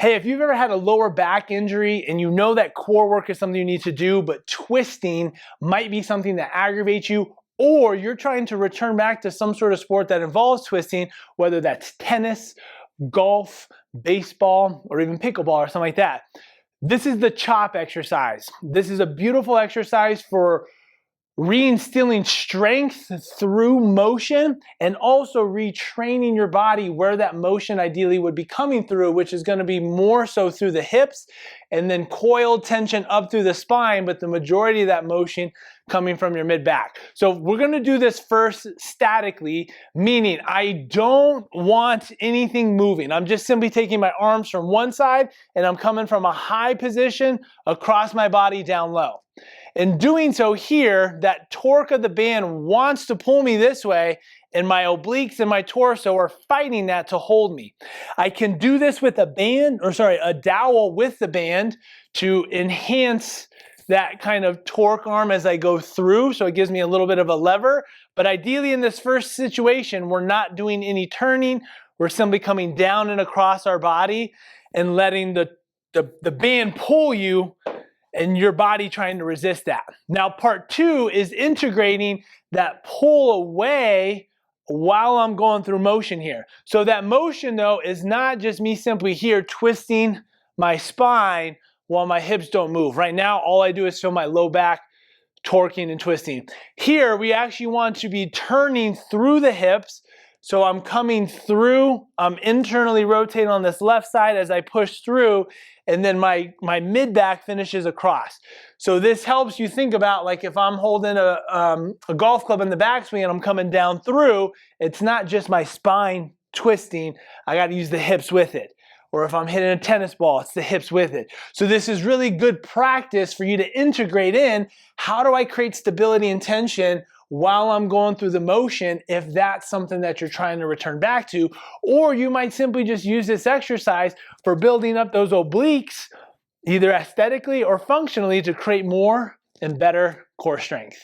Hey, if you've ever had a lower back injury and you know that core work is something you need to do, but twisting might be something that aggravates you, or you're trying to return back to some sort of sport that involves twisting, whether that's tennis, golf, baseball, or even pickleball or something like that, this is the chop exercise. This is a beautiful exercise for reinstilling strength through motion and also retraining your body where that motion ideally would be coming through, which is going to be more so through the hips and then coiled tension up through the spine, but the majority of that motion coming from your mid-back. So we're going to do this first statically, meaning I don't want anything moving. I'm just simply taking my arms from one side and I'm coming from a high position across my body down low. In doing so here, that torque of the band wants to pull me this way, and my obliques and my torso are fighting that to hold me. I can do this with a dowel with the band to enhance that kind of torque arm as I go through, so it gives me a little bit of a lever. But ideally in this first situation, we're not doing any turning. We're simply coming down and across our body and letting the band pull you and your body trying to resist that. Now, part two is integrating that pull away while I'm going through motion here. So that motion, though, is not just me simply here twisting my spine while my hips don't move. Right now, all I do is feel my low back torquing and twisting. Here, we actually want to be turning through the hips. So I'm coming through, I'm internally rotating on this left side as I push through, and then my mid-back finishes across. So this helps you think about, like, if I'm holding a golf club in the backswing and I'm coming down through, it's not just my spine twisting, I got to use the hips with it. Or if I'm hitting a tennis ball, it's the hips with it. So this is really good practice for you to integrate in, how do I create stability and tension while I'm going through the motion, if that's something that you're trying to return back to. Or you might simply just use this exercise for building up those obliques, either aesthetically or functionally, to create more and better core strength.